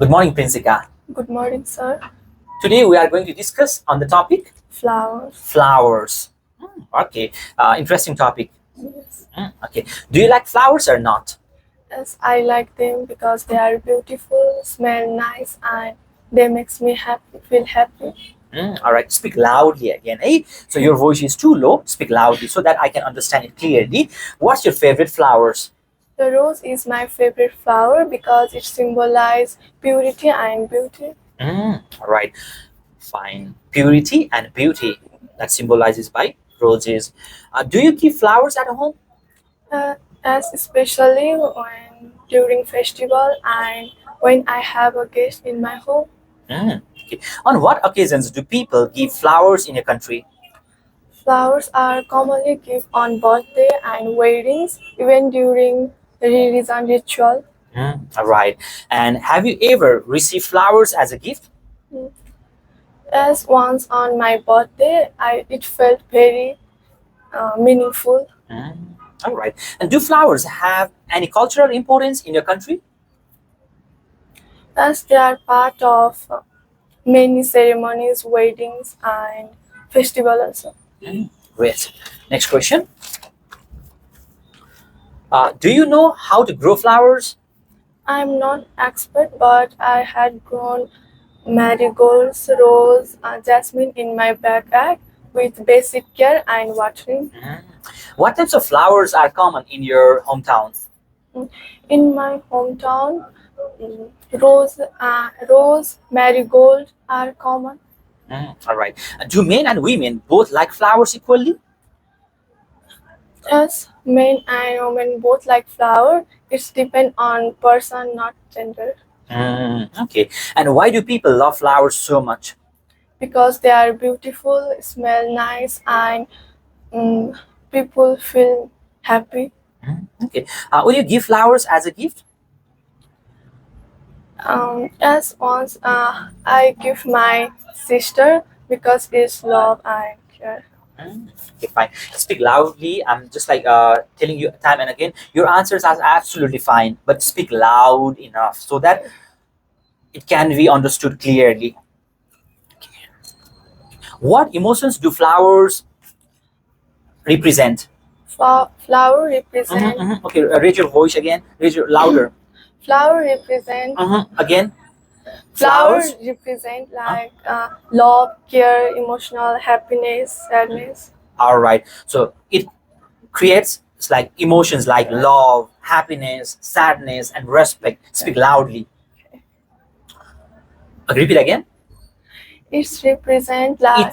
Good morning, Prinsika. Good morning, sir. Today we are going to discuss on the topic Flowers. flowers. Okay, interesting topic. Yes. Okay, do you like flowers or not? Yes, I like them because they are beautiful, smell nice, and they makes me happy, feel happy. All right, speak loudly again. Eh? So your voice is too low. Speak loudly so that I can understand it clearly. What's your favorite flowers? The rose is my favorite flower because it symbolizes purity and beauty. All right, fine. Purity and beauty that symbolizes by roses. Do you keep flowers at home? Uh, as especially when during festival and when I have a guest in my home. Okay. On what occasions do people give flowers in your country? Flowers are commonly given on birthday and weddings, even during religion ritual. All right. And have you ever received flowers as a gift? As once on my birthday, it felt very meaningful. All right. And do flowers have any cultural importance in your country? As they are part of many ceremonies, weddings, and festivals also. Great. Next question. Do you know how to grow flowers? I'm not expert, but I had grown marigolds, rose, jasmine in my backyard with basic care and watering. What types of flowers are common in your hometown? In my hometown, rose, marigold are common. All right. Do men and women both like flowers equally? Yes, men and women both like flower. It's depend on person, not gender. Okay. And why do people love flowers so much? Because they are beautiful, smell nice, and mm, people feel happy. Okay. Will you give flowers as a gift? As once I give my sister because it's love and care. Okay, fine. Speak loudly. I'm just like telling you time and again. Your answers are absolutely fine, but speak loud enough so that it can be understood clearly. What emotions do flowers represent? Flower represent Okay, raise your voice again. Raise your louder. flower represent Again. flower Flowers. represent like love, care, emotional happiness, sadness. All right. So it creates like emotions like love, happiness, sadness, and respect. Speak loudly. Repeat again. It's represent like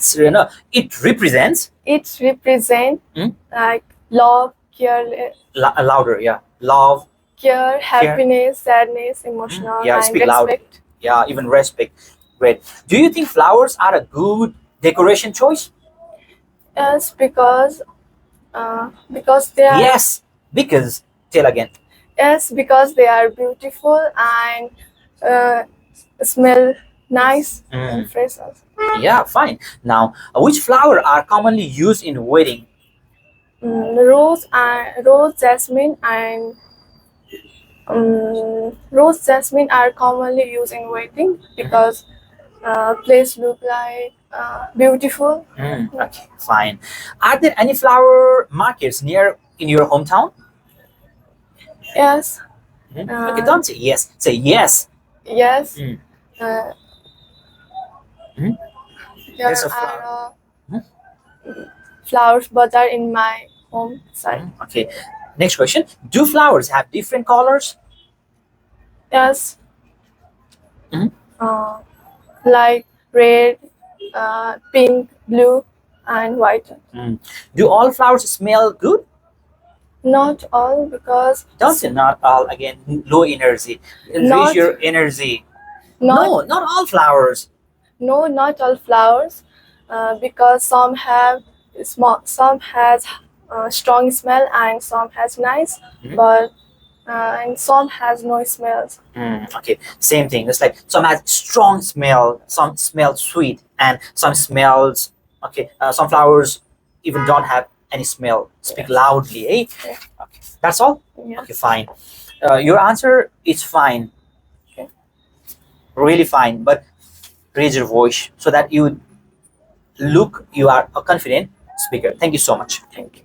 It represents it's represent Hmm? like love, care, louder. Yeah, love. care, happiness, sadness, emotional, Yeah, and speak loud. respect. Yeah, even respect. Great. Do you think flowers are a good decoration choice? Yes, because they are Yes, because tell again. yes because they are beautiful and uh, smell nice and fresh. Also. Yeah, fine. Now, which flower are commonly used in wedding? Rose, jasmine, and rose, jasmine are commonly used in wedding because place look like beautiful. Okay, fine. Are there any flower markets near in your hometown? Yes, Okay, don't say yes. Say yes. yes. Mm. Uh, Mhm. there There's a are flower. flowers bazaar in my home side. Okay. Next question. Do flowers have different colors? Yes, Mhm. like red, pink, blue, and white. Do all flowers smell good? Not all because Don't say not all again. Low energy. Raise not your energy. not No, not all flowers. no not all flowers because some has strong smell and some has nice, but and some has no smells. Okay, same thing. It's like some has strong smell, some smell sweet, and some smells. Okay, some flowers even don't have any smell. Speak loudly, eh? Yeah. Okay, that's all. Yeah. Okay, fine. Your answer is fine. Okay. really fine, but raise your voice so that you are a confident speaker. Thank you so much. Thank you.